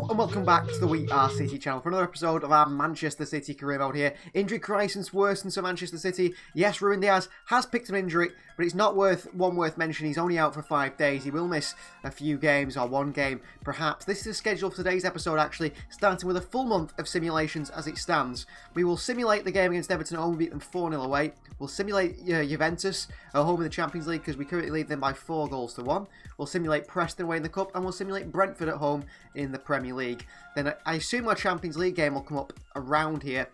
Hello and welcome back to the We Are City channel for another episode of our Manchester City career mode here. Injury crisis worsened for Manchester City. Yes, Ruben Diaz has picked an injury, but it's not worth mentioning. He's only out for 5 days. He will miss a few games or one game perhaps. This is the schedule for today's episode actually, starting with a full month of simulations as it stands. We will simulate the game against Everton at home, beat them 4-0 away. We'll simulate Juventus at home in the Champions League because we currently lead them by 4-1. We'll simulate Preston away in the Cup, and we'll simulate Brentford at home in the Premier League. Then I assume our Champions League game will come up around here.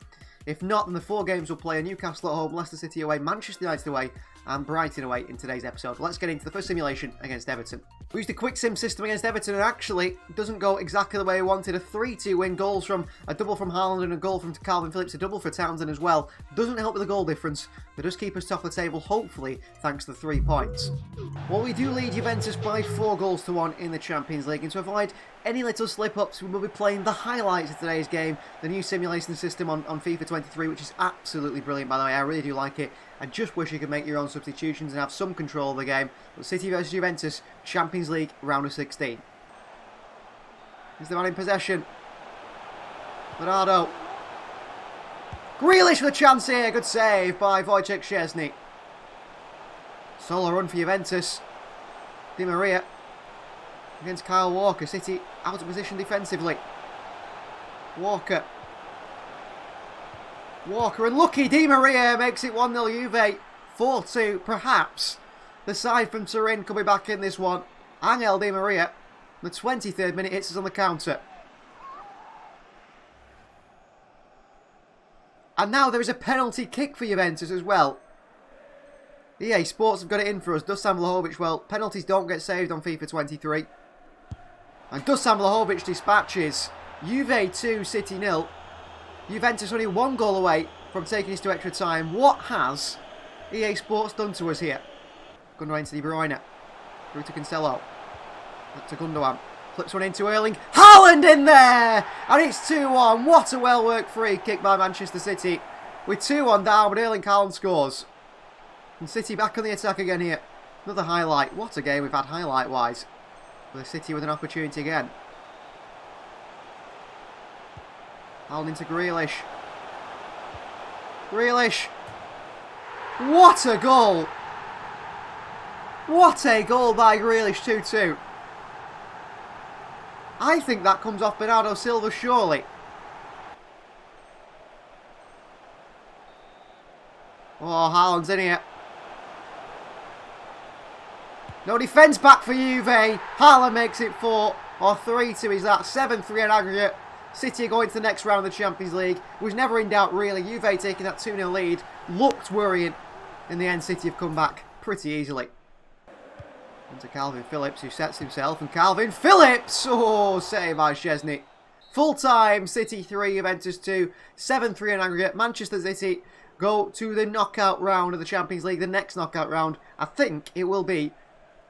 If not, then the 4 games will play: Newcastle at home, Leicester City away, Manchester United away, and Brighton away in today's episode. Let's get into the first simulation against Everton. We used a quick sim system against Everton, and actually it doesn't go exactly the way we wanted. A 3-2 win, goals from a double from Haaland and a goal from Calvin Phillips, a double for Townsend as well. Doesn't help with the goal difference, but does keep us top of the table, hopefully, thanks to the 3 points. Well, we do lead Juventus by 4-1 in the Champions League, and to avoid any little slip-ups, we will be playing the highlights of today's game, the new simulation system on FIFA 23, which is absolutely brilliant, by the way. I really do like it. I just wish you could make your own substitutions and have some control of the game. But City versus Juventus, Champions League, round of 16. He's the man in possession. Bernardo. Grealish with a chance here. Good save by Wojciech Szczesny. Solo run for Juventus. Di Maria against Kyle Walker. City out of position defensively. Walker, and lucky Di Maria makes it 1-0 Juve. 4-2, perhaps. The side from Turin coming back in this one. Angel Di Maria, the 23rd minute, hits us on the counter. And now there is a penalty kick for Juventus as well. EA Sports have got it in for us. Dusan Vlahovic, well, penalties don't get saved on FIFA 23. And Dusan Vlahovic dispatches Juve 2, City 0. Juventus only 1 goal away from taking us to extra time. What has EA Sports done to us here? Gundogan to De Bruyne. Through to Cancelo. Back to Gundogan. Flips one into Erling. Haaland in there! And it's 2-1. What a well-worked free kick by Manchester City. With 2-1 down, but Erling Haaland scores. And City back on the attack again here. Another highlight. What a game we've had highlight-wise. With City with an opportunity again. Haaland into Grealish. Grealish. What a goal! What a goal by Grealish, 2-2. I think that comes off Bernardo Silva, surely. Oh, Haaland's in here. No defence back for Juve. Haaland makes it 4, or 3-2 is that. 7-3 in aggregate. City are going to the next round of the Champions League. It was never in doubt, really. Juve taking that 2-0 lead looked worrying. In the end, City have come back pretty easily. Into Calvin Phillips, who sets himself. And Calvin Phillips! Oh, save by Szczesny. Full time, City 3, Juventus 2. 7-3 in aggregate. Manchester City go to the knockout round of the Champions League. The next knockout round, I think it will be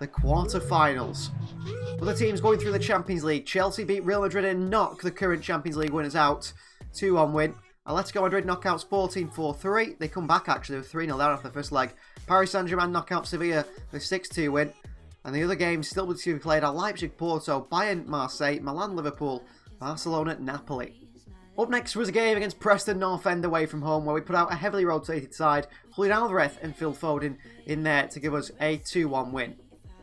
the quarter-finals. Other teams going through the Champions League. Chelsea beat Real Madrid and knock the current Champions League winners out. 2-1 win. Atletico Madrid knock out Sporting 4-3. They come back actually with 3-0 down after the first leg. Paris Saint-Germain knock out Sevilla with 6-2 win. And the other games still to be played are Leipzig, Porto, Bayern, Marseille, Milan, Liverpool, Barcelona, Napoli. Up next was a game against Preston North End away from home, where we put out a heavily rotated side, Julian Alvarez and Phil Foden in there to give us a 2-1 win.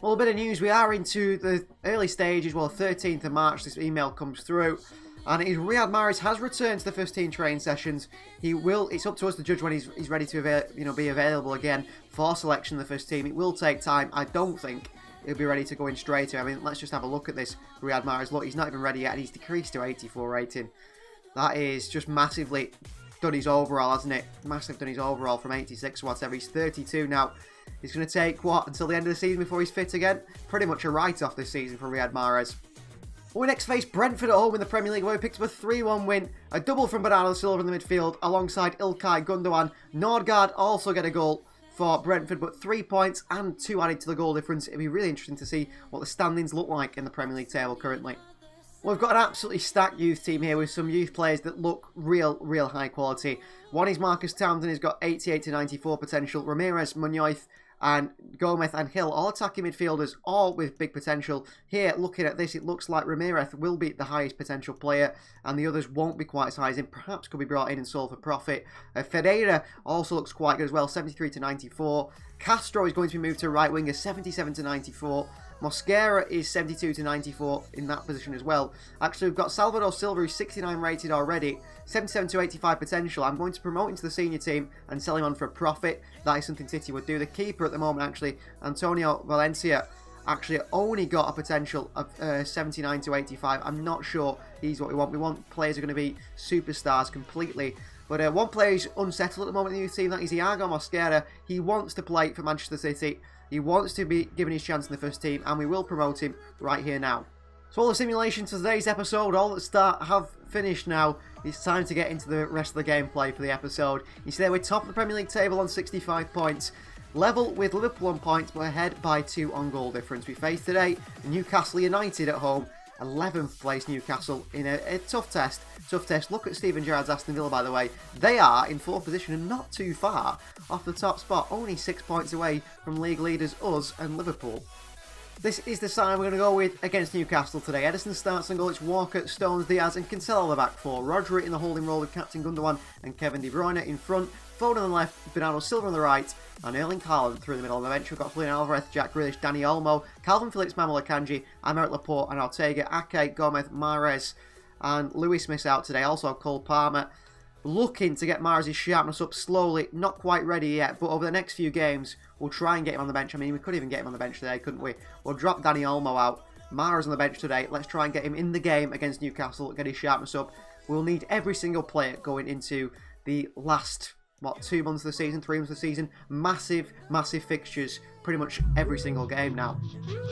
Well, a bit of news, we are into the early stages. Well, 13th of March, this email comes through. And it is Riyad Mahrez has returned to the first team training sessions. It's up to us to judge when he's ready to be available again for selection in the first team. It will take time. I don't think he'll be ready to go in straight away. I mean, let's just have a look at this Riyad Mahrez. Look, he's not even ready yet, and he's decreased to 84 rating. That is just massively done his overall, hasn't it? Massive done his overall from 86 or whatever. He's 32 now. He's going to take, what, until the end of the season before he's fit again? Pretty much a write-off this season for Riyad Mahrez. We next face Brentford at home in the Premier League, where we picked up a 3-1 win. A double from Bernardo Silva in the midfield, alongside Ilkay Gundogan. Nordgaard also get a goal for Brentford, but 3 points and 2 added to the goal difference. It'll be really interesting to see what the standings look like in the Premier League table currently. Well, we've got an absolutely stacked youth team here with some youth players that look real high quality. One is Marcus Townsend, who's got 88 to 94 potential. Ramirez, Munoz and Gomez and Hill, all attacking midfielders, all with big potential. Here, looking at this, it looks like Ramirez will be the highest potential player, and the others won't be quite as high as him. Perhaps could be brought in and sold for profit. Ferreira also looks quite good as well, 73 to 94. Castro is going to be moved to right winger, 77 to 94. Mosquera is 72 to 94 in that position as well. Actually, we've got Salvador Silva, who's 69 rated already, 77 to 85 potential. I'm going to promote him to the senior team and sell him on for a profit. That is something City would do. The keeper at the moment, actually, Antonio Valencia, actually only got a potential of 79 to 85. I'm not sure he's what we want. We want players who are going to be superstars completely. But one player is unsettled at the moment in the youth team. That is Iago Mosquera. He wants to play for Manchester City. He wants to be given his chance in the first team, and we will promote him right here now. So all the simulations for today's episode, all that start have finished now. It's time to get into the rest of the gameplay for the episode. You see there, we're top of the Premier League table on 65 points. Level with Liverpool on points, but ahead by 2 on goal difference. We face today Newcastle United at home. 11th place Newcastle in a tough test. Look at Steven Gerrard's Aston Villa, by the way. They are in 4th position and not too far off the top spot. Only 6 points away from league leaders, us and Liverpool. This is the side we're going to go with against Newcastle today. Ederson starts on goal. It's Walker, Stones, Diaz and Cancelo the back 4. Rodri in the holding role with Captain Gundogan and Kevin De Bruyne in front. Foden on the left, Bernardo Silva on the right, and Erling Haaland through the middle. On the bench, we've got Julian Alvarez, Jack Grealish, Dani Olmo, Calvin Phillips, Manuel Akanji, Aymeric Laporte and Ortega, Ake, Gomez, Mahrez, and Lewis miss out today. Also Cole Palmer. Looking to get Mahrez's sharpness up slowly, not quite ready yet, but over the next few games, we'll try and get him on the bench. I mean, we could even get him on the bench today, couldn't we? We'll drop Dani Olmo out. Mahrez on the bench today. Let's try and get him in the game against Newcastle, get his sharpness up. We'll need every single player going into the last 2 months of the season, 3 months of the season. Massive fixtures pretty much every single game now.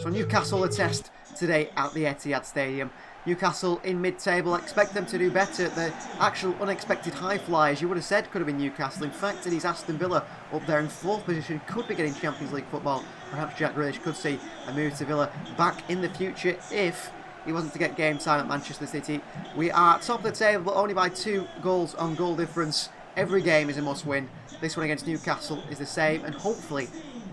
So Newcastle a test today at the Etihad Stadium. Newcastle in mid-table, expect them to do better. The actual unexpected high flyers, you would have said, could have been Newcastle. In fact, it is Aston Villa up there in 4th position, could be getting Champions League football. Perhaps Jack Grealish could see a move to Villa back in the future if he wasn't to get game time at Manchester City. We are top of the table, but only by 2 goals on goal difference. Every game is a must-win. This one against Newcastle is the same, and hopefully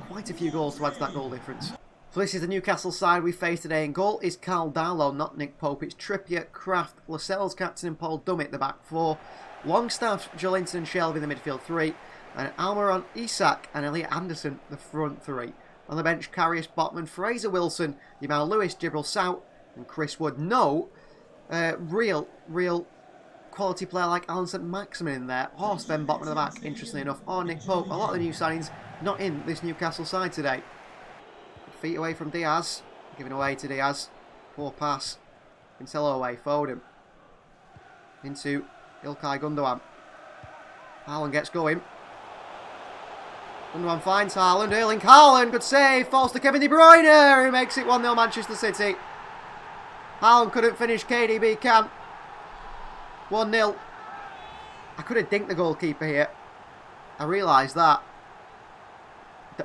quite a few goals to add to that goal difference. So this is the Newcastle side we face today. In goal is Carl Darlow, not Nick Pope. It's Trippier, Kraft, Lascelles captain and Paul Dummett the back 4. Longstaff, Joelinton and Shelby the midfield 3. And Almiron, Isak and Elliot Anderson the front 3. On the bench, Karius, Botman, Fraser Wilson, Jamal Lewis, Jibril Sout and Chris Wood. No real quality player like Alan St. Maximin in there, or Sven Botman at the back, interestingly enough, or Nick Pope. A lot of the new signings not in this Newcastle side today. Feet away from Diaz, giving away to Diaz. Poor pass. Cancelo away, Foden. Into Ilkay Gundogan. Haaland gets going. Gundogan finds Haaland. Erling Haaland, good save. Falls to Kevin De Bruyne, who makes it 1-0 Manchester City. Haaland couldn't finish, KDB can. 1-0. I could have dinked the goalkeeper here. I realised that.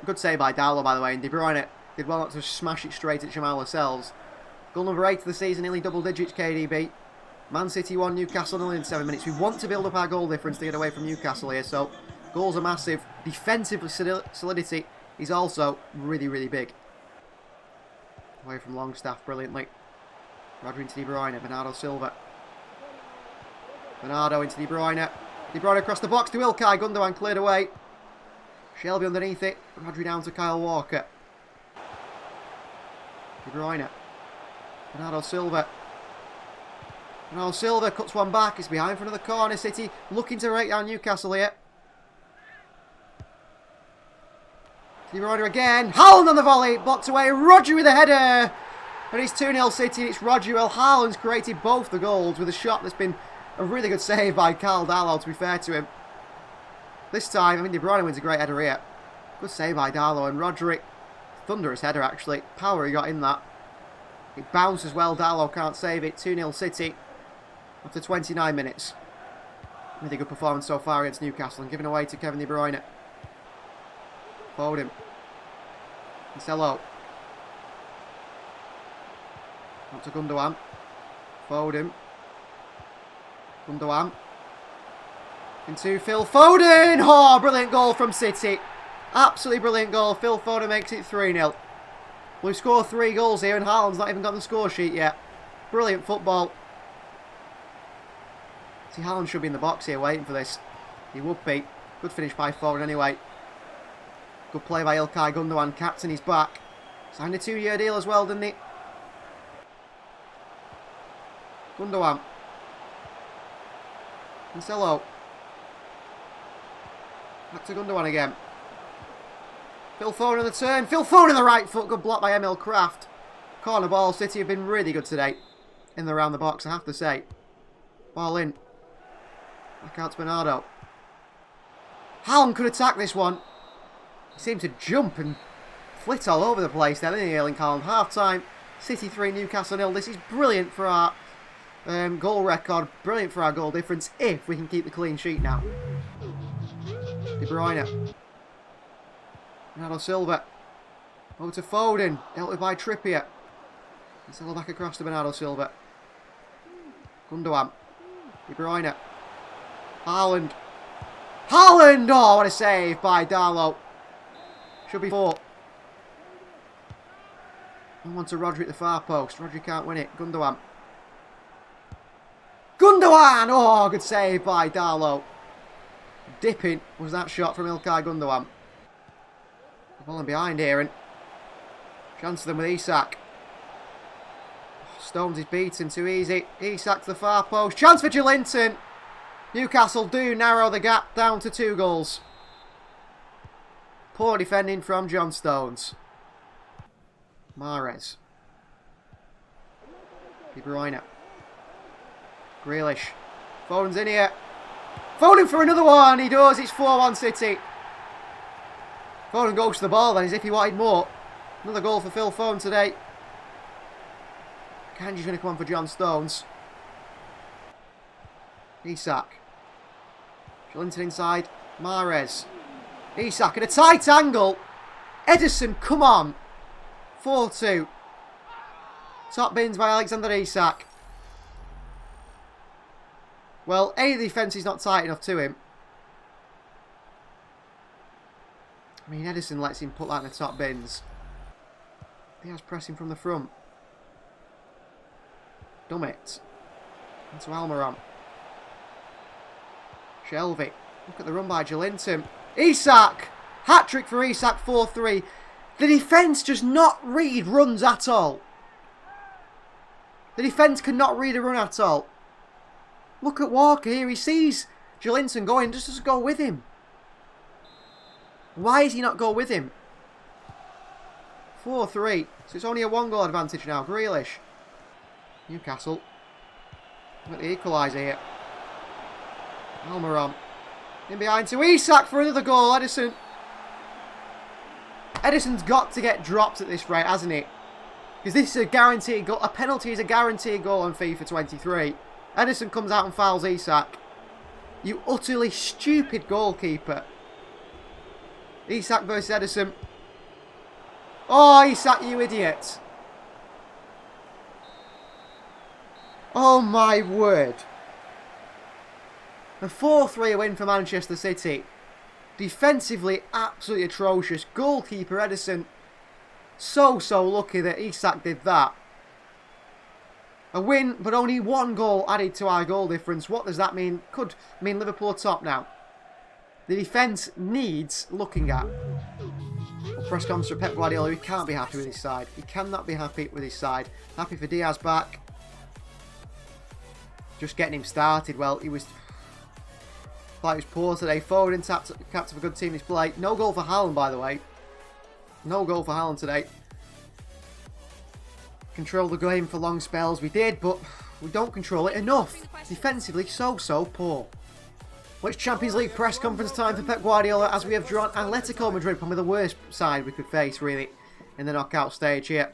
Good save by Darlow, by the way. And De Bruyne did well not to smash it straight at Jamal Lascelles. Goal number 8 of the season, nearly double digits, KDB. Man City 1, Newcastle 0 in 7 minutes. We want to build up our goal difference to get away from Newcastle here, so goals are massive. Defensive solidity is also really big. Away from Longstaff brilliantly. Rodri into De Bruyne, Bernardo Silva. Bernardo into De Bruyne. De Bruyne across the box to Ilkay. Gundogan cleared away. Shelby underneath it. Rodri down to Kyle Walker. De Bruyne. Bernardo Silva. Bernardo Silva cuts one back. It's behind front of the corner. City looking to break down Newcastle here. De Bruyne again. Haaland on the volley. Blocked away. Rodri with a header. And it's 2-0 City. It's Rodri. Well, Haaland's created both the goals with a shot that's been a really good save by Carl Darlow, to be fair to him. This time, I mean, De Bruyne wins a great header here. Good save by Darlow and Rodri. Thunderous header, actually. Power he got in that. It bounced as well. Darlow can't save it. 2-0 City after 29 minutes. Really good performance so far against Newcastle and giving away to Kevin De Bruyne. Foden. Cancelo. Up to Gundogan. Foden. Gundogan. Into Phil Foden. Oh, brilliant goal from City. Absolutely brilliant goal. Phil Foden makes it 3-0. We've scored 3 goals here and Haaland's not even got the score sheet yet. Brilliant football. See, Haaland should be in the box here waiting for this. He would be. Good finish by Foden anyway. Good play by İlkay Gundogan. Captain, he's back. Signed a 2-year deal as well, didn't he? Gundogan. Cancelo. Back to Gundogan again. Phil Foden on the turn. Phil Foden on the right foot. Good block by Emil Kraft. Corner ball. City have been really good today. In the round the box, I have to say. Ball in. Back out to Bernardo. Haaland could attack this one. He seemed to jump and flit all over the place there, didn't he, Erling Haaland? Half time. City 3, Newcastle 0. This is brilliant for our goal record. Brilliant for our goal difference if we can keep the clean sheet now. De Bruyne. Bernardo Silva. Over to Foden. Dealt with by Trippier. Cancelo back across to Bernardo Silva. Gundogan. De Bruyne. Haaland. Haaland! Oh, what a save by Darlow. Should be 4. On to Rodri at the far post. Rodri can't win it. Gundogan. Gundogan! Oh, good save by Darlow. Dipping was that shot from İlkay Gundogan. Falling behind here and chance them with Isak. Stones is beaten too easy. Isak to the far post. Chance for Joelinton. Newcastle do narrow the gap down to 2 goals. Poor defending from John Stones. MAHREZ. De Bruyne. Grealish. Foden's in here. Foden for another one. He does. It's 4-1 City. Foden goes to the ball then as if he wanted more. Another goal for Phil Foden today. Kanji's going to come on for John Stones. Isak. Joelinton inside. MAHREZ. Isak at a tight angle. Ederson, come on. 4-2. Top bins by Alexander Isak. Well, A, the defence is not tight enough to him. I mean, Ederson lets him put that in the top bins. Diaz pressing from the front. Dummett. Into Almiron. Shelvey. Look at the run by Joelinton. Isak! Hat-trick for Isak, 4-3. The defence does not read runs at all. The defence cannot read a run at all. Look at Walker here. He sees Joelinton going, just doesn't go with him. Why does he not go with him? 4-3. So it's only a 1-goal advantage now. Grealish. Newcastle. Look at the equaliser here. Almiron. In behind to Isak for another goal. Ederson. Ederson's got to get dropped at this rate, hasn't he? Because this is a guaranteed goal. A penalty is a guaranteed goal on FIFA 23. Ederson comes out and fouls Isak. You utterly stupid goalkeeper. Isak versus Ederson. Oh, Isak, you idiot. Oh, my word. A 4-3 win for Manchester City. Defensively, absolutely atrocious. Goalkeeper Ederson, so lucky that Isak did that. A win, but only 1 goal added to our goal difference. What does that mean? Could mean Liverpool top now. The defence needs looking at. Press conference for Pep Guardiola. He can't be happy with his side. He cannot be happy with his side. Happy for Diaz back. Just getting him started. Well, he was... thought he was poor today. Foden capped for good team display. No goal for Haaland, by the way. No goal for Haaland today. Control the game for long spells. We did, but we don't control it enough. Defensively, so poor. Well, it's Champions League press conference time for Pep Guardiola as we have drawn Atletico Madrid, probably the worst side we could face, really, in the knockout stage here.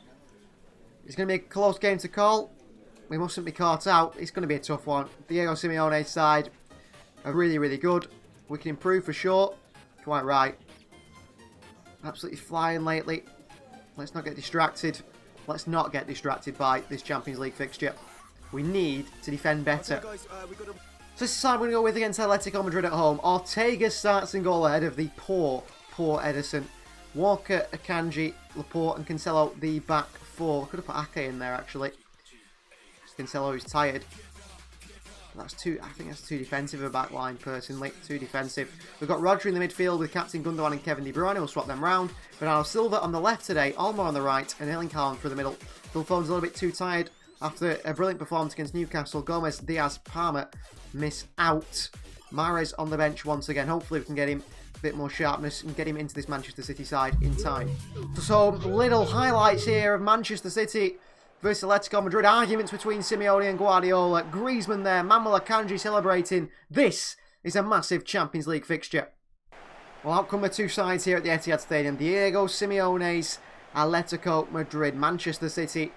It's going to be a close game to call. We mustn't be caught out. It's going to be a tough one. Diego Simeone's side are really good. We can improve for sure. Quite right. Absolutely flying lately. Let's not get distracted. Let's not get distracted by this Champions League fixture. We need to defend better. So this is the side we're going to go with against Atletico Madrid at home. Ortega starts in goal ahead of the poor poor Edison. Walker, Akanji, Laporte and Cancelo, the back four. Could have put Ake in there, actually. Cancelo is tired. That's too. I think that's too defensive of a back line, personally. Too defensive. We've got Rodri in the midfield with captain Gundogan and Kevin De Bruyne. We'll swap them round. Bernardo Silva on the left today, Olmo on the right, and Erling Haaland through the middle. Phil Foden's a little bit too tired after a brilliant performance against Newcastle. Gomez, Diaz, Palmer miss out. MAHREZ on the bench once again. Hopefully we can get him a bit more sharpness and get him into this Manchester City side in time. So little highlights here of Manchester City versus Atletico Madrid. Arguments between Simeone and Guardiola. Griezmann there. Manuel Akanji celebrating. This is a massive Champions League fixture. Well, out come the two sides here at the Etihad Stadium. Diego Simeone's Atletico Madrid. Manchester City,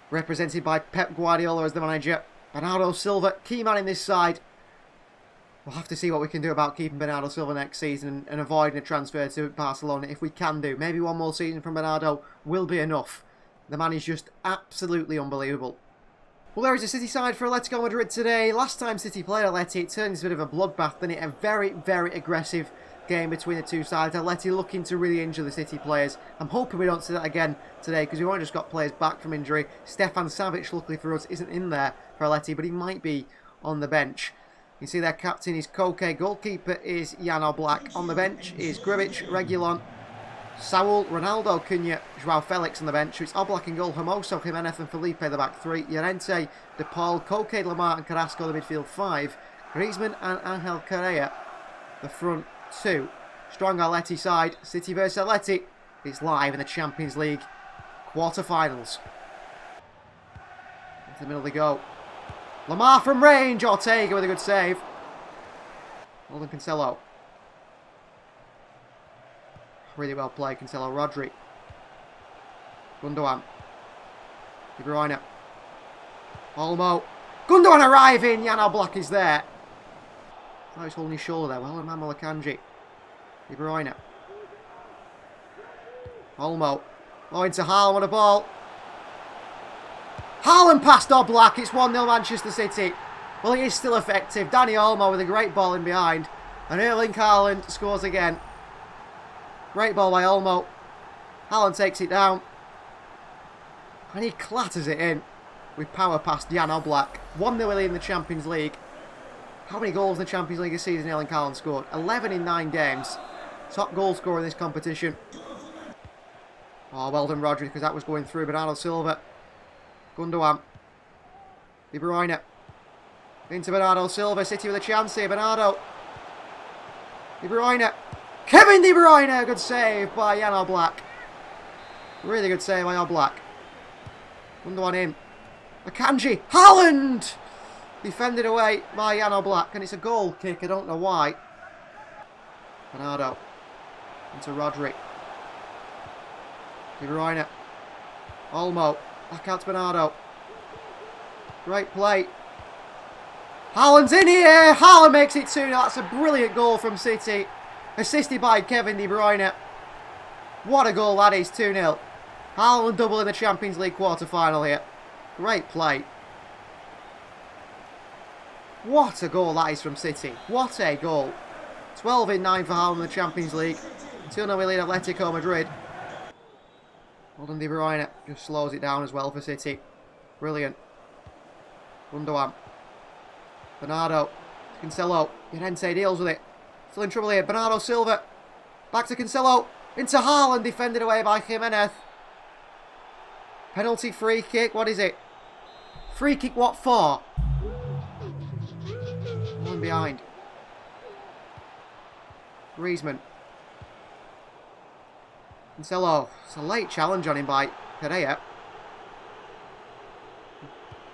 represented by Pep Guardiola as the manager. Bernardo Silva, key man in this side. We'll have to see what we can do about keeping Bernardo Silva next season and avoiding a transfer to Barcelona if we can do. Maybe one more season from Bernardo will be enough. The man is just absolutely unbelievable. Well, there is a City side for Atletico Madrid today. Last time City played Atleti, it turned into a bit of a bloodbath, didn't it? A very, very aggressive game between the two sides. Atleti looking to really injure the City players. I'm hoping we don't see that again today because we've only just got players back from injury. Stefan Savic, luckily for us, isn't in there for Atleti, but he might be on the bench. You see their captain is Koke, goalkeeper is Jan Oblak. On the bench is Grubic, Reguilon, Saul, Ronaldo, Cunha, Joao Felix on the bench. So it's Oblak in goal, Hermoso, Jimenez and Felipe the back three. Llorente, De Paul, Koke, Lamar and Carrasco the midfield five. Griezmann and Angel Correa the front two. Strong Atleti side. City versus Atleti. It's live in the Champions League quarter-finals. Into the middle they go. Lamar from range. Ortega with a good save. Holden Cancelo. Really well played, Cancelo. Rodri. Gundogan. De Bruyne. Olmo. Gundogan arriving. Jan Oblak is there. Oh, he's holding his shoulder there. Well done, Manuel Akanji. De Bruyne. Olmo. Oh, into Haaland with a ball. Haaland past Oblak. It's 1-0 Manchester City. Well, he is still effective. Dani Olmo with a great ball in behind. And Erling Haaland scores again. Great ball by Olmo. Haaland takes it down. And he clatters it in with power past Jan Oblak. 1-0 in the Champions League. How many goals in the Champions League this season Erling Haaland scored? 11 in 9 games. Top goal scorer in this competition. Oh, well done Rodri, because that was going through. Bernardo Silva. Gundogan. De Bruyne. Into Bernardo Silva. City with a chance here. Bernardo. De Bruyne. Kevin De Bruyne. Good save by Jan Oblak. Really good save by Oblak. Gundogan in. Akanji. Haaland! Defended away by Jan Oblak. And it's a goal kick. I don't know why. Bernardo. Into Rodri. De Bruyne. Olmo. Back out to Bernardo. Great play. Haaland's in here. Haaland makes it 2-0. That's a brilliant goal from City. Assisted by Kevin De Bruyne. What a goal that is. 2-0. Haaland double in the Champions League quarter-final here. Great play. What a goal that is from City. What a goal. 12 in 9 for Haaland in the Champions League. 2-0 we lead Atletico Madrid. Well done, De Bruyne. Just slows it down as well for City. Brilliant. Gundogan. Bernardo. Cancelo. Llorente deals with it. Still in trouble here. Bernardo Silva. Back to Cancelo. Into Haaland. Defended away by Jimenez. Penalty free kick. What is it? Free kick what for? One behind. Griezmann. Cancelo. It's a late challenge on him by Correa.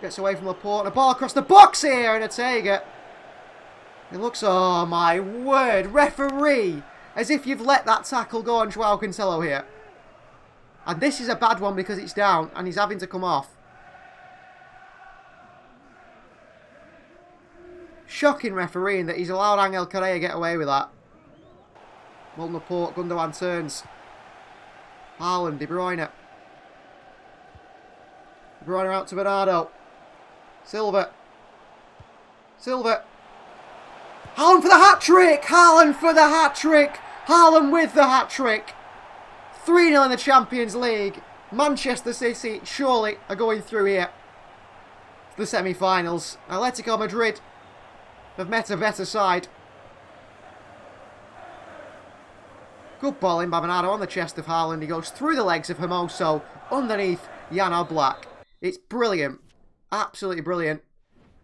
Gets away from Laporte. And a ball across the box here. And Ortega. It looks... Oh, my word. Referee. As if you've let that tackle go on Joao Cancelo here. And this is a bad one because it's down. And he's having to come off. Shocking refereeing that he's allowed Angel Correa get away with that. Well, Laporte. Gundogan turns. Haaland, De Bruyne. De Bruyne out to Bernardo. Silva. Silva. Haaland for the hat-trick! Haaland for the hat-trick! Haaland with the hat-trick. 3-0 in the Champions League. Manchester City surely are going through here to the semi-finals. Atletico Madrid have met a better side. Good ball in by Bernardo on the chest of Haaland. He goes through the legs of Hermoso underneath Jan Oblak. It's brilliant. Absolutely brilliant.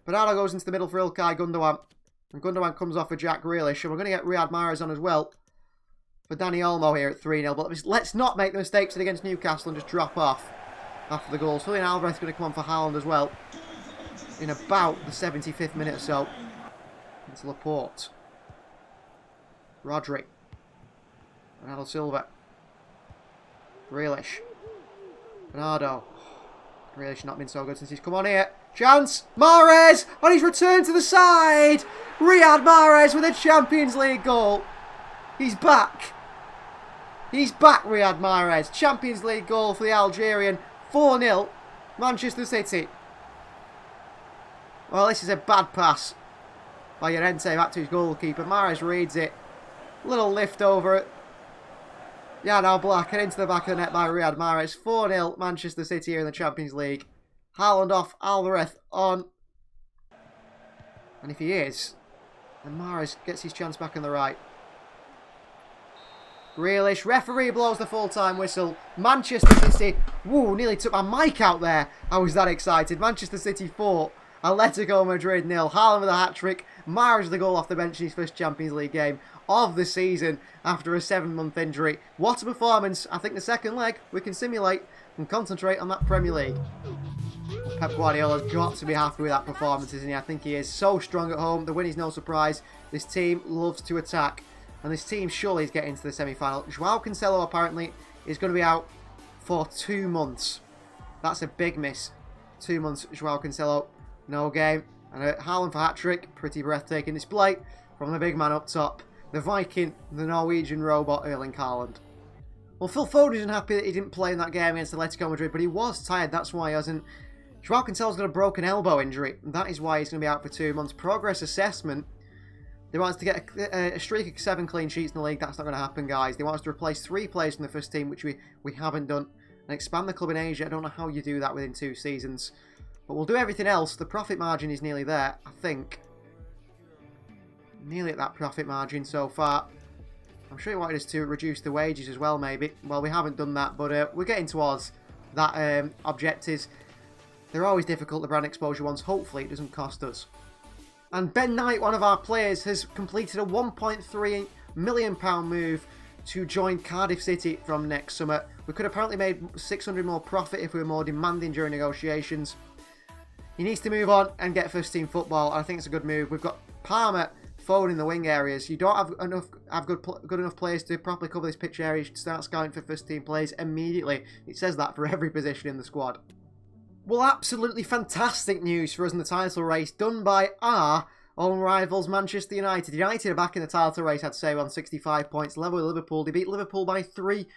Bernardo goes into the middle for Ilkay Gundogan. And Gundogan comes off for Jack Grealish. And we're going to get Riyad Mahrez on as well for Dani Olmo here at 3-0. But let's not make the mistakes against Newcastle and just drop off after the goals. Julian Alvarez is going to come on for Haaland as well in about the 75th minute or so. Into Laporte. Rodri. Bernardo Silva. Grealish. Bernardo. Grealish not been so good since he's come on here. Chance. Mahrez on his return to the side. Riyad Mahrez with a Champions League goal. He's back. He's back, Riyad Mahrez. Champions League goal for the Algerian. 4-0. Manchester City. Well, this is a bad pass by Llorente back to his goalkeeper. Mahrez reads it. Little lift over it. Jan Oblak and into the back of the net by Riyad Mahrez. 4-0 Manchester City here in the Champions League. Haaland off, Alvarez on. And if he is, then Mahrez gets his chance back on the right. Grealish, referee blows the full-time whistle. Manchester City, woo, nearly took my mic out there. I was that excited. Manchester City 4, Atletico Madrid 0. Haaland with a hat-trick. Mahrez with a goal off the bench in his first Champions League game of the season after a 7-month injury. What a performance. I think the second leg we can simulate and concentrate on that Premier League. Pep Guardiola's got to be happy with that performance, isn't he? I think he is so strong at home. The win is no surprise. This team loves to attack. And this team surely is getting to the semi-final. Joao Cancelo apparently is going to be out for 2 months. That's a big miss. 2 months, Joao Cancelo. No game. And Haaland for hat-trick. Pretty breathtaking display from the big man up top. The Viking, the Norwegian robot, Erling Haaland. Well, Phil Foden isn't happy that he didn't play in that game against Atletico Madrid, but he was tired. That's why he hasn't. Joao Cancelo's got a broken elbow injury. And that is why he's going to be out for 2 months. Progress assessment. They want us to get a streak of 7 clean sheets in the league. That's not going to happen, guys. They want us to replace 3 players from the first team, which we haven't done. And expand the club in Asia. I don't know how you do that within 2 seasons. But we'll do everything else. The profit margin is nearly there, I think. Nearly at that profit margin so far. I'm sure he wanted us to reduce the wages as well, maybe. Well, we haven't done that, but we're getting towards that objectives. They're always difficult, the brand exposure ones. Hopefully it doesn't cost us. And Ben Knight, one of our players, has completed a £1.3 million move to join Cardiff City from next summer. We could apparently made 600 more profit if we were more demanding during negotiations. He needs to move on and get first team football. I think it's a good move. We've got Palmer, Foden in the wing areas. You don't have good enough players to properly cover this pitch area. You should start scouting for first team players immediately. It says that for every position in the squad. Well, absolutely fantastic news for us in the title race, done by our own rivals Manchester United. United are back in the title race, I'd say, on 65 points, level with Liverpool. They beat Liverpool by 3-0.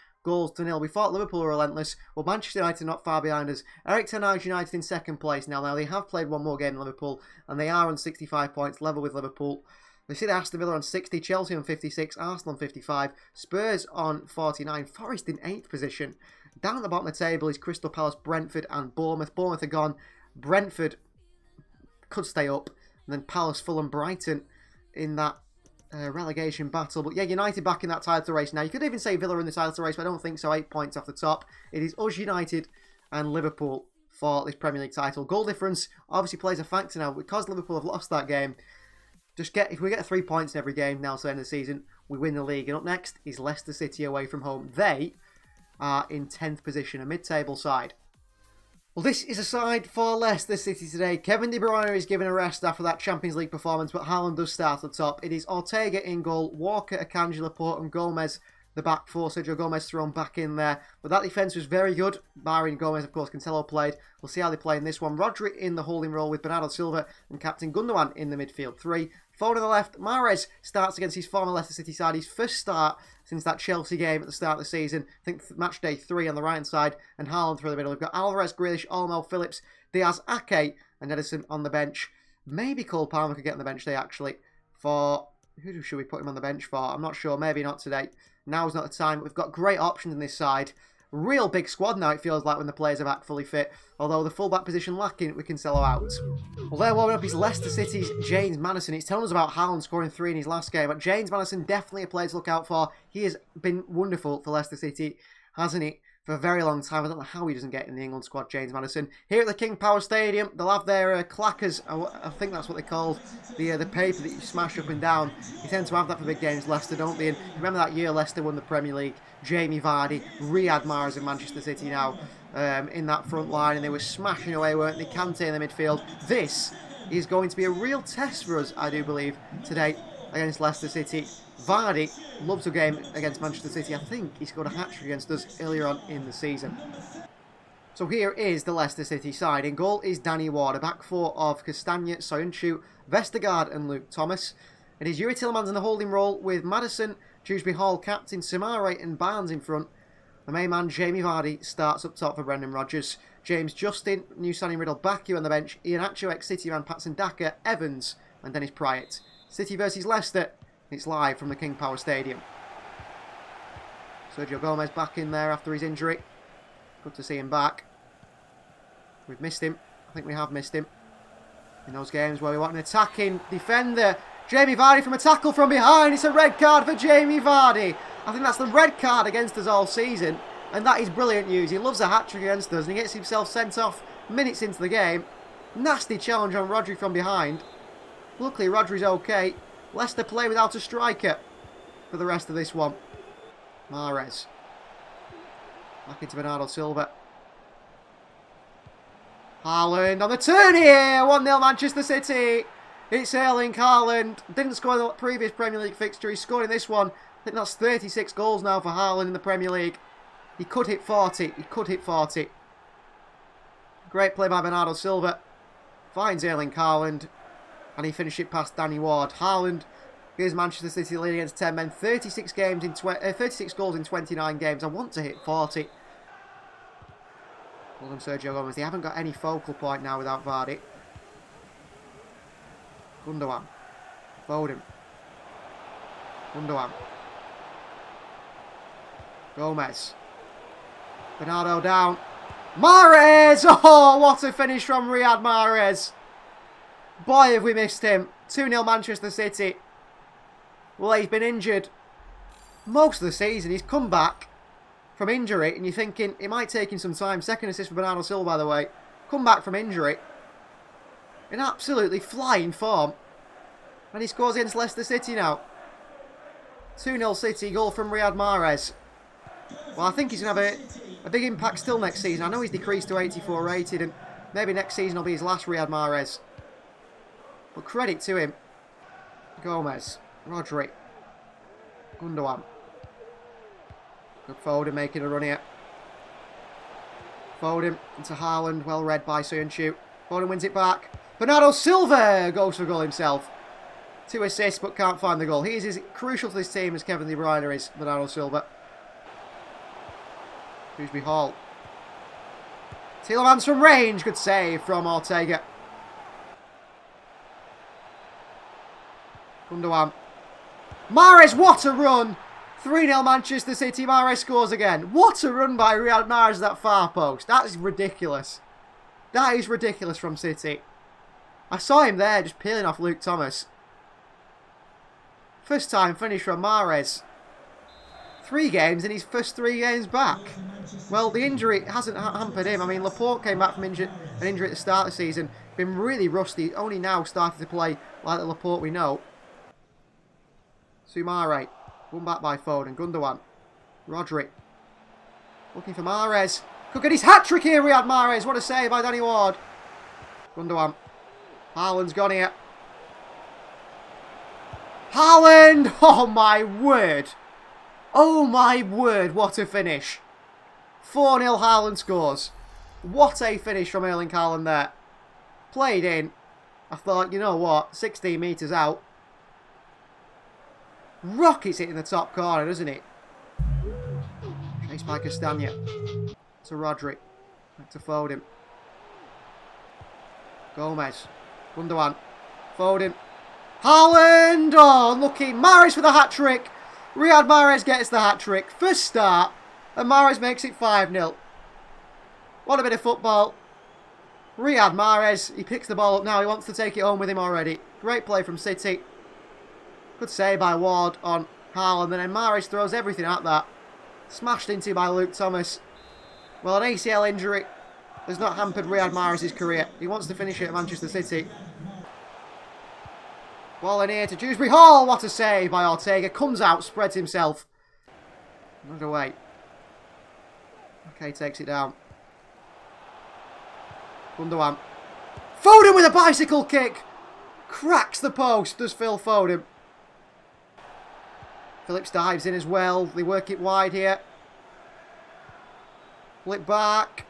We thought Liverpool were relentless. Well, Manchester United are not far behind us. Eric Ten Hag's United in second place now. Now, they have played 1 more game than Liverpool, and they are on 65 points, level with Liverpool. We see the Aston Villa on 60, Chelsea on 56, Arsenal on 55, Spurs on 49, Forest in 8th position. Down at the bottom of the table is Crystal Palace, Brentford and Bournemouth. Bournemouth are gone. Brentford could stay up. And then Palace, Fulham, Brighton in that relegation battle. But yeah, United back in that title race now. You could even say Villa in the title race, but I don't think so. 8 points off the top. It is us, United and Liverpool for this Premier League title. Goal difference obviously plays a factor now. Because Liverpool have lost that game, if we get 3 points in every game now to the end of the season, we win the league. And up next is Leicester City away from home. They are in 10th position, a mid-table side. Well, this is a side for Leicester City today. Kevin De Bruyne is given a rest after that Champions League performance, but Haaland does start at the top. It is Ortega in goal, Walker, Akanji, Laporte and Gomez, the back four. Sergio Gomez thrown back in there. But that defence was very good. Barring Gomez, of course, Cancelo played. We'll see how they play in this one. Rodri in the holding role with Bernardo Silva and Captain Gundogan in the midfield 3. Foden on the left. Mahrez starts against his former Leicester City side. His first start since that Chelsea game at the start of the season. I think match day 3 on the right hand side. And Haaland through the middle. We've got Alvarez, Grealish, Olmo, Phillips, Diaz, Ake and Edison on the bench. Maybe Cole Palmer could get on the bench today, actually, for Who should we put him on the bench for? I'm not sure. Maybe not today. Now's not the time. We've got great options on this side. Real big squad now, it feels like, when the players are back fully fit. Although the fullback position lacking, we can sell out. Well, there warming up is Leicester City's James Maddison. It's telling us about Haaland scoring 3 in his last game. But James Maddison, definitely a player to look out for. He has been wonderful for Leicester City, hasn't he? For a very long time. I don't know how he doesn't get in the England squad, James Maddison. Here at the King Power Stadium, they'll have their clackers. I think that's what they call the paper that you smash up and down. You tend to have that for big games, Leicester, don't they? And remember that year Leicester won the Premier League? Jamie Vardy, Riyad Mahrez in Manchester City now in that front line, and they were smashing away, weren't they? Kante in the midfield. This is going to be a real test for us, I do believe, today against Leicester City. Vardy loves a game against Manchester City. I think he scored a hat-trick against us earlier on in the season. So here is the Leicester City side. In goal is Danny Ward, a back four of Castagne, Soyuncu, Vestergaard and Luke Thomas. It is Yuri Tielemans in the holding role with Maddison, Dewsbury Hall, captain, Samare and Barnes in front. The main man, Jamie Vardy, starts up top for Brendan Rodgers. James Justin, new signing Riddle Baku on the bench. Ian Acho, ex-City man Patson Daka, Evans and Dennis Pryatt. City versus Leicester. It's live from the King Power Stadium. Sergio Gomez back in there after his injury. Good to see him back. We've missed him. I think we have missed him. In those games where we want an attacking defender. Jamie Vardy from a tackle from behind. It's a red card for Jamie Vardy. I think that's the red card against us all season. And that is brilliant news. He loves a hat-trick against us and he gets himself sent off minutes into the game. Nasty challenge on Rodri from behind. Luckily Rodri's okay. Leicester play without a striker for the rest of this one. Mahrez. Back into Bernardo Silva. Haaland on the turn here. 1-0 Manchester City. It's Erling Haaland. Didn't score in the previous Premier League fixture. He scored in this one. I think that's 36 goals now for Haaland in the Premier League. He could hit 40. He could hit 40. Great play by Bernardo Silva. Finds Erling Haaland. And he finished it past Danny Ward. Haaland gives Manchester City lead against 10 men. 36 goals in 29 games. I want to hit 40. Well done, Sergio Gomez. They haven't got any focal point now without Vardy. Gundogan. Foden. Gundogan. Gomez. Bernardo down. MAHREZ! Oh, what a finish from Riyad Mahrez. Boy, have we missed him. 2-0 Manchester City. Well, he's been injured most of the season. He's come back from injury, and you're thinking it might take him some time. Second assist for Bernardo Silva, by the way. Come back from injury. In absolutely flying form. And he scores against Leicester City now. 2-0 City, goal from Riyad Mahrez. Well, I think he's going to have a big impact still next season. I know he's decreased to 84 rated, and maybe next season will be his last Riyad Mahrez. But credit to him. Gomez. Rodri. Gundogan. Good Foden making a run here. Foden into Haaland. Well read by Soyuncu. Foden wins it back. Bernardo Silva goes for goal himself. 2 assists but can't find the goal. He is as crucial to this team as Kevin De Bruyne is. Bernardo Silva. Dewsbury Hall. Tielemans from range. Good save from Ortega. Gundogan. Mahrez, what a run! 3-0 Manchester City. Mahrez scores again. What a run by Riyad Mahrez at that far post. That is ridiculous. That is ridiculous from City. I saw him there just peeling off Luke Thomas. First time finish from Mahrez. 3 games in his first 3 games back. Well, the injury hasn't hampered him. I mean, Laporte came back from an injury at the start of the season. Been really rusty. Only now started to play like the Laporte we know. Sumare. Won back by Foden. Gundogan. Rodri. Looking for Mahrez. Could get his hat-trick here, Riyad Mahrez. What a save by Danny Ward. Gundogan. Haaland's gone here. Haaland! Oh my word. Oh my word, what a finish. 4-0 Haaland scores. What a finish from Erling Haaland there. Played in. I thought, you know what, 16 metres out. Rockets it in the top corner, doesn't it? Chased by Castagne. To Rodri. Back to Foden. Gomez. Gundogan. Foden. Haaland! Oh, unlucky. Mahrez for the hat-trick. Riyad Mahrez gets the hat-trick. First start. And Mahrez makes it 5-0. What a bit of football. Riyad Mahrez, he picks the ball up now. He wants to take it home with him already. Great play from City. Good save by Ward on Haaland. And then Mahrez throws everything at that. Smashed into by Luke Thomas. Well, an ACL injury has not hampered Riyad Mahrez's career. He wants to finish it at Manchester City. Ball in here to Dewsbury Hall. What a save by Ortega. Comes out, spreads himself. Not away. Okay, takes it down. Gundogan. Foden with a bicycle kick. Cracks the post, does Phil Foden. Phillips dives in as well. They work it wide here. Flip back.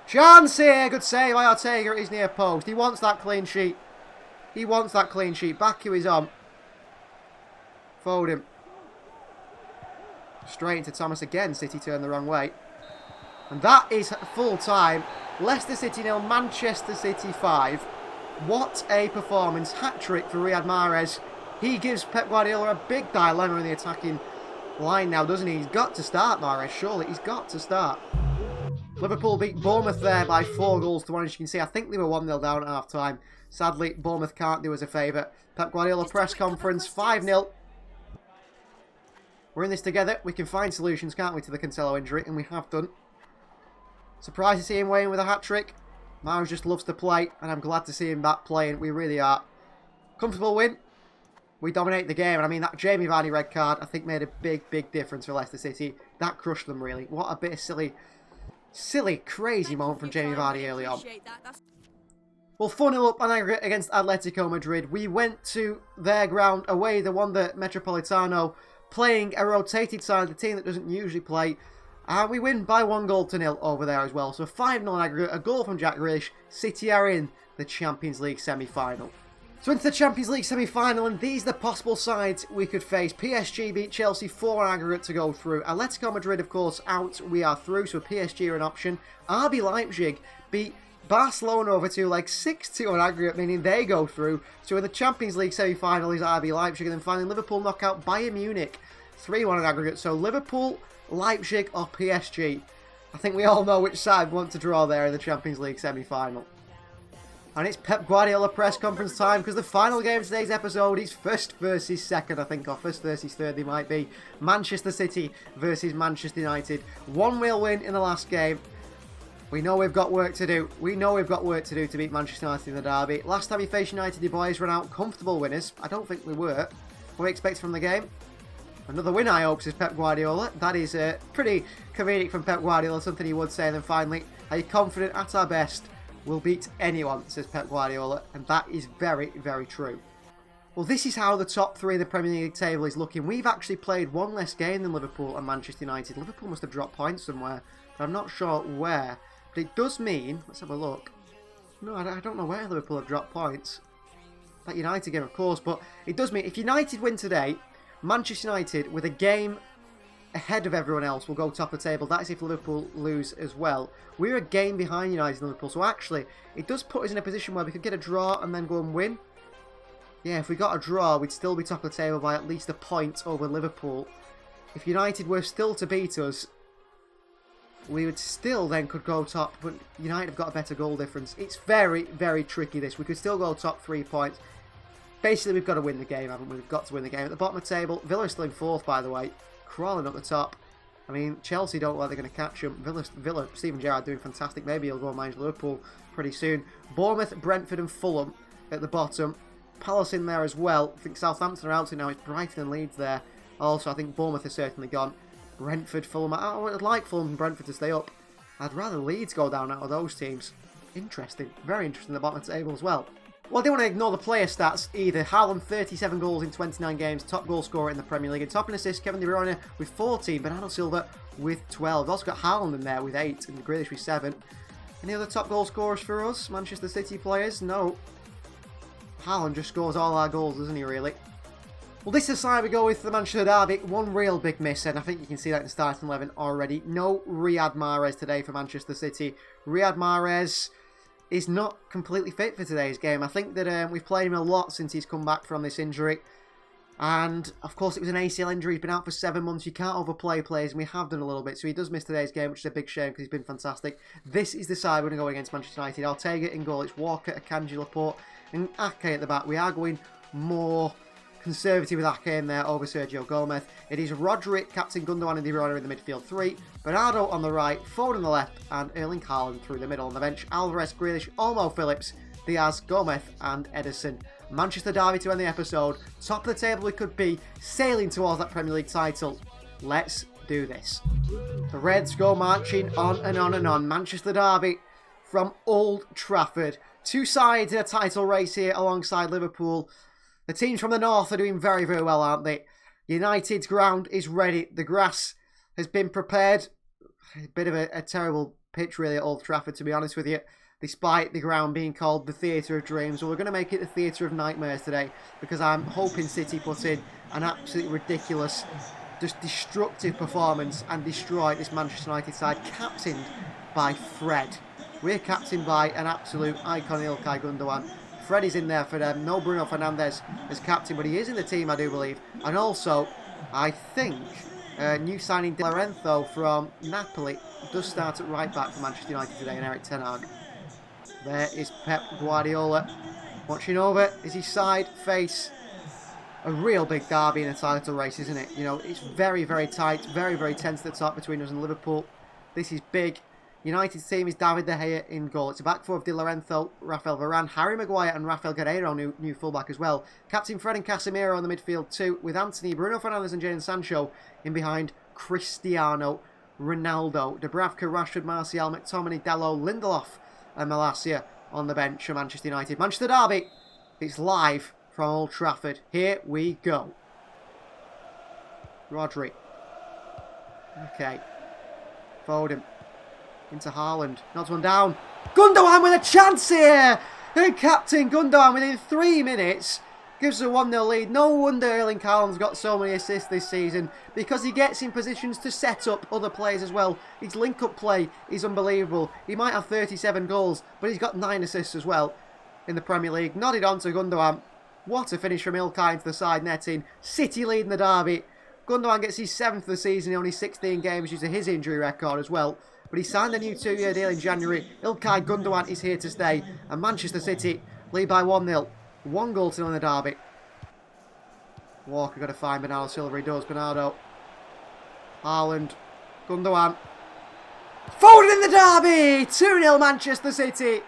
Chance here. Good save by Ortega at his near post. He wants that clean sheet. He wants that clean sheet. Back to his on. Foden. Straight into Thomas again. City turned the wrong way. And that is full time. Leicester City 0, Manchester City 5. What a performance. Hat-trick for Riyad Mahrez. He gives Pep Guardiola a big dilemma in the attacking line now, doesn't he? He's got to start, Mahrez. Surely he's got to start. Liverpool beat Bournemouth there by 4-1. As you can see, I think they were 1-0 down at half-time. Sadly, Bournemouth can't do us a favour. Pep Guardiola press conference, 5-0. We're in this together. We can find solutions, can't we, to the Cancelo injury? And we have done. Surprised to see him weighing with a hat-trick. Mahrez just loves to play, and I'm glad to see him back playing. We really are. Comfortable win. We dominate the game, and I mean, that Jamie Vardy red card, I think, made a big, big difference for Leicester City. That crushed them, really. What a bit of silly, crazy moment from Jamie Vardy early on. Well, 4-0 up on aggregate against Atletico Madrid. We went to their ground away, the Wanda Metropolitano, playing a rotated side, the team that doesn't usually play. And we win by 1-0 over there as well. So 5-0 aggregate, a goal from Jack Grealish. City are in the Champions League semi-final. So into the Champions League semi-final, and these are the possible sides we could face. PSG beat Chelsea 4 aggregate to go through. Atletico Madrid, of course, out. We are through, so PSG are an option. RB Leipzig beat Barcelona over 2 legs 6-2 on aggregate, meaning they go through. So in the Champions League semi-final is RB Leipzig, and then finally Liverpool knock out Bayern Munich 3-1 on aggregate. So Liverpool, Leipzig or PSG. I think we all know which side we want to draw there in the Champions League semi-final. And it's Pep Guardiola press conference time, because the final game of today's episode is first versus second, I think, or first versus third they might be. Manchester City versus Manchester United. 1-0 win in the last game. We know we've got work to do. We know we've got work to do to beat Manchester United in the derby. Last time we faced United, the boys ran out comfortable winners. I don't think we were. What do we expect from the game? Another win, I hope, says Pep Guardiola. That is pretty comedic from Pep Guardiola, something he would say. And then finally, are you confident at our best we'll beat anyone, says Pep Guardiola. And that is very, very true. Well, this is how the top 3 in the Premier League table is looking. We've actually played 1 less game than Liverpool and Manchester United. Liverpool must have dropped points somewhere, but I'm not sure where. But it does mean, let's have a look. No, I don't know where Liverpool have dropped points. That United game, of course, but it does mean if United win today, Manchester United, with a game ahead of everyone else, will go top of the table. That is if Liverpool lose as well. We're a game behind United and Liverpool, so actually, it does put us in a position where we could get a draw and then go and win. Yeah, if we got a draw, we'd still be top of the table by at least a point over Liverpool. If United were still to beat us, we would still then could go top, but United have got a better goal difference. It's very, very tricky, this. We could still go top 3 points. Basically, we've got to win the game, haven't we? We've got to win the game. At the bottom of the table, Villa is still in 4th, by the way. Crawling up the top. I mean, Chelsea don't look like they're going to catch them. Villa, Steven Gerrard doing fantastic. Maybe he'll go and manage Liverpool pretty soon. Bournemouth, Brentford and Fulham at the bottom. Palace in there as well. I think Southampton are out now. It's Brighton and Leeds there. Also, I think Bournemouth is certainly gone. Brentford, Fulham. I'd like Fulham and Brentford to stay up. I'd rather Leeds go down out of those teams. Interesting. Very interesting at the bottom of the table as well. Well, I don't want to ignore the player stats either. Haaland, 37 goals in 29 games. Top goal scorer in the Premier League. And top in assists, Kevin De Bruyne with 14. Bernardo Silva with 12. We've also got Haaland in there with 8. And Grealish with 7. Any other top goal scorers for us? Manchester City players? No. Haaland just scores all our goals, doesn't he, really? Well, this is the side we go with the Manchester derby. One real big miss, and I think you can see that in the starting 11 already. No Riyad Mahrez today for Manchester City. Riyad Mahrez is not completely fit for today's game. I think that we've played him a lot since he's come back from this injury. And, of course, it was an ACL injury. He's been out for 7 months. You can't overplay players, and we have done a little bit. So he does miss today's game, which is a big shame because he's been fantastic. This is the side we're going to go against Manchester United. Ortega in goal. It's Walker, Akanji, Laporte, and Ake at the back. We are going more conservative with Ake in there over Sergio Gomez. It is Rodri, Captain Gundogan and De Bruyne in the midfield 3. Bernardo on the right, Foden on the left, and Erling Haaland through the middle on the bench. Alvarez, Grealish, Olmo, Phillips, Diaz, Gomez, and Ederson. Manchester derby to end the episode. Top of the table we could be, sailing towards that Premier League title. Let's do this. The Reds go marching on and on and on. Manchester derby from Old Trafford. Two sides in a title race here alongside Liverpool. The teams from the north are doing very, very well, aren't they? United's ground is ready. The grass has been prepared. A bit of a terrible pitch, really, at Old Trafford, to be honest with you. Despite the ground being called the Theatre of Dreams. Well, we're going to make it the Theatre of Nightmares today. Because I'm hoping City put in an absolutely ridiculous, just destructive performance. And destroy this Manchester United side. Captained by Fred. We're captained by an absolute icon, Ilkay Gundogan. Fred is in there for them. No Bruno Fernandes as captain, but he is in the team, I do believe. And also, I think, new signing Di Lorenzo from Napoli does start at right back for Manchester United today, and Erik ten Hag. There is Pep Guardiola watching over. Is his side face a real big derby in a title race, isn't it? You know, it's very, very tight, very, very tense at the top between us and Liverpool. This is big. United's team is David De Gea in goal. It's a back four of Di Lorenzo, Rafael Varane, Harry Maguire and Rafael Guerreiro, new fullback as well. Captain Fred and Casemiro on the midfield too, with Anthony, Bruno Fernandes and Jadon Sancho in behind Cristiano Ronaldo. Dubravka, Rashford, Martial, McTominay, Dalot, Lindelof and Malacia on the bench for Manchester United. Manchester derby, it's live from Old Trafford. Here we go. Rodri. Okay. Foden. Into Haaland. Knocks one down. Gundogan with a chance here! And Captain Gundogan within 3 minutes gives us a 1-0 lead. No wonder Erling Haaland's got so many assists this season, because he gets in positions to set up other players as well. His link-up play is unbelievable. He might have 37 goals, but he's got 9 assists as well in the Premier League. Nodded on to Gundogan. What a finish from Ilkay into the side netting. City leading the derby. Gundogan gets his 7th of the season in only 16 games due to his injury record as well. But he signed a new 2-year deal in January. Ilkay Gundogan is here to stay. And Manchester City lead by 1-0. 1 goal to in the derby. Walker got to find Bernardo Silva. He does. Bernardo. Haaland. Gundogan. Foden in the derby! 2-0 Manchester City.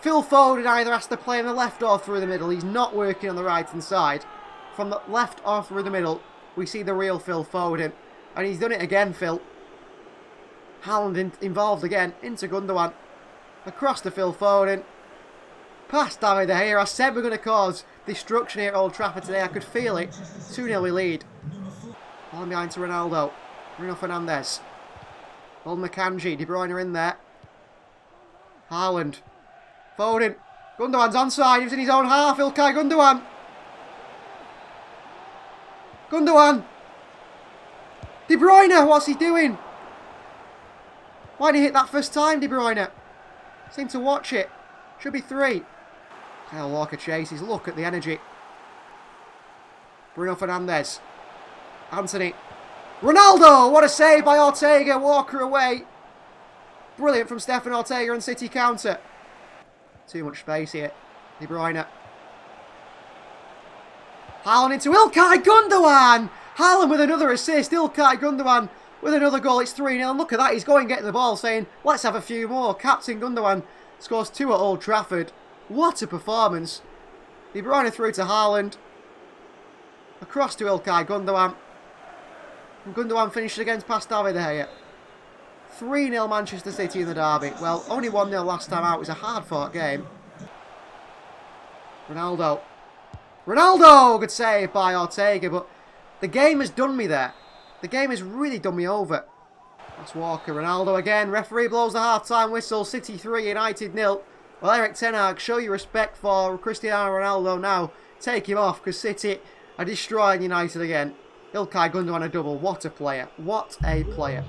Phil Foden either has to play on the left or through the middle. He's not working on the right hand side. From the left or through the middle, we see the real Phil Foden. And he's done it again, Phil. Haaland involved again, into Gundogan, across to Phil Foden, past David De Gea. I said we're going to cause destruction here at Old Trafford today, I could feel it. 2-0 we lead. Ball behind to Ronaldo, Bruno Fernandes, Old Akanji, De Bruyne are in there, Haaland, Foden, Gundogan's onside, he was in his own half, Ilkay Gundogan, De Bruyne, what's he doing? Why did he hit that first time, De Bruyne? Seemed to watch it. Should be 3. Kyle Walker chases. Look at the energy. Bruno Fernandes. Anthony. Ronaldo! What a save by Ortega. Walker away. Brilliant from Stefan Ortega and City counter. Too much space here. De Bruyne. Haaland into Ilkay Gundogan! Haaland with another assist. Ilkay Gundogan with another goal. It's 3-0. Look at that. He's going getting the ball saying, let's have a few more. Captain Gundogan scores 2 at Old Trafford. What a performance. De Bruyne through to Haaland. Across to Ilkay Gundogan. And Gundogan finished against past David De Gea. 3-0 Manchester City in the derby. Well, only 1-0 last time out. It was a hard-fought game. Ronaldo. Good save by Ortega, but the game has done me there. The game has really done me over. That's Walker. Ronaldo again. Referee blows the half-time whistle. City 3, United 0. Well, Erik ten Hag, show your respect for Cristiano Ronaldo now. Take him off, because City are destroying United again. Ilkay Gundogan a double. What a player. What a player.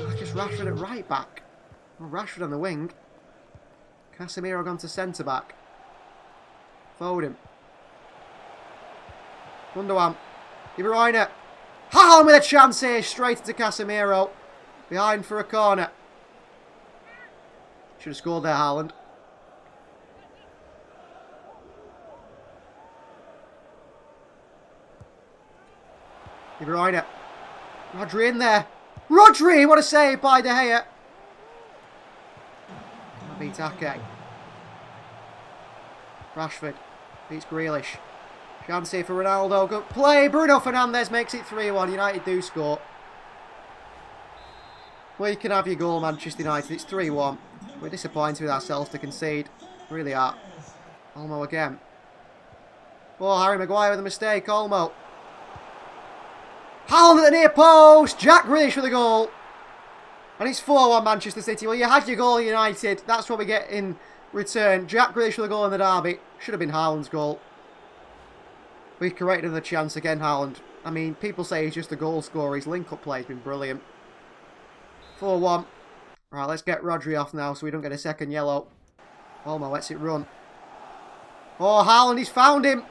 Marcus Rashford at right back. Well, Rashford on the wing. Casemiro gone to centre-back. Foden. Gundogan. De Bruyne. Haaland with a chance here. Straight into Casemiro. Behind for a corner. Should have scored there, Haaland. De Bruyne. Rodri in there. Rodri! What a save by De Gea. Beats Ake. Rashford. Beats Grealish. Chance here for Ronaldo. Good play. Bruno Fernandes makes it 3-1. United do score. Well, you can have your goal, Manchester United. It's 3-1. We're disappointed with ourselves to concede. Really are. Olmo again. Oh, Harry Maguire with a mistake. Olmo. Haaland at the near post. Jack Grealish with a goal. And it's 4-1 Manchester City. Well, you had your goal, United. That's what we get in return. Jack Grealish with a goal in the derby. Should have been Haaland's goal. We've created another chance again, Haaland. I mean, people say he's just a goal scorer. His link-up play has been brilliant. 4-1. Right, let's get Rodri off now so we don't get a second yellow. Olmo lets it run. Oh, Haaland, he's found him.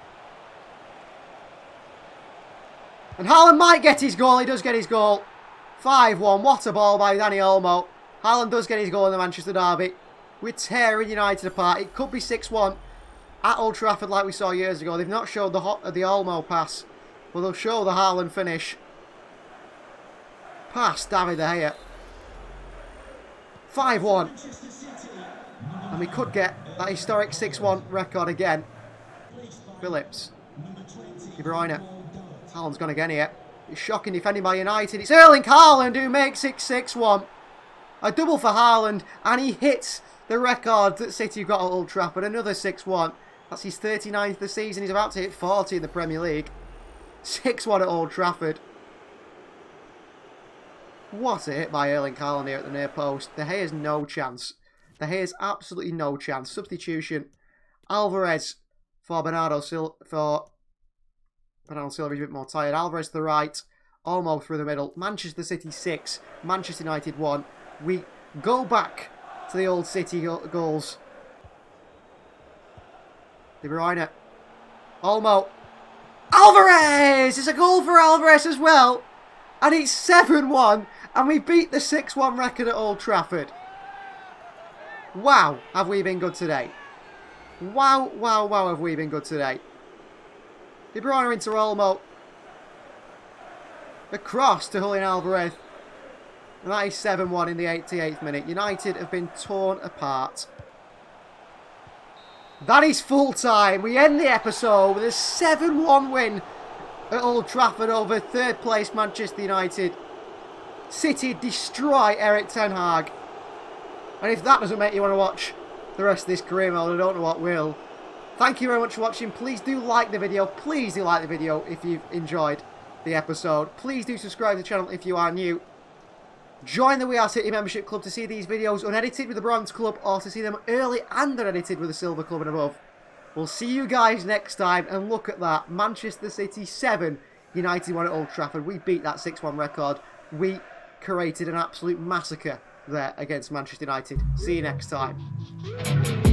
And Haaland might get his goal. He does get his goal. 5-1. What a ball by Dani Olmo. Haaland does get his goal in the Manchester derby. We're tearing United apart. It could be 6-1 at Old Trafford like we saw years ago. They've not showed the Olmo pass, but they'll show the Haaland finish. Pass David De Gea. 5-1. And we could get that historic 6-1 record again. Phillips. De Bruyne. Haaland's gone again here. It's shocking defending by United. It's Erling Haaland who makes it 6-1. A double for Haaland, and he hits the record that City got at Old Trafford. Another 6-1. That's his 39th of the season. He's about to hit 40 in the Premier League. 6-1 at Old Trafford. What a hit by Erling Haaland here at the near post. De Gea's no chance. De Gea's absolutely no chance. Substitution. Alvarez for Bernardo Silva. Bernardo Silva is a bit more tired. Alvarez to the right. Olmo through the middle. Manchester City 6. Manchester United 1. We go back to the old City goals. De Bruyne. Olmo. Alvarez! It's a goal for Alvarez as well. And it's 7-1. And we beat the 6-1 record at Old Trafford. Wow, have we been good today. Wow, wow, wow, have we been good today. De Bruyne into Olmo. The cross to Julian Alvarez. And that is 7-1 in the 88th minute. United have been torn apart. That is full time. We end the episode with a 7-1 win at Old Trafford over third place Manchester United. City destroy Erik ten Hag. And if that doesn't make you want to watch the rest of this career mode, I don't know what will. Thank you very much for watching. Please do like the video. Please do like the video if you've enjoyed the episode. Please do subscribe to the channel if you are new. Join the We Are City membership club to see these videos unedited with the Bronze Club, or to see them early and unedited with the Silver Club and above. We'll see you guys next time, and look at that. Manchester City 7, United 1 at Old Trafford. We beat that 6-1 record. We created an absolute massacre there against Manchester United. See you next time.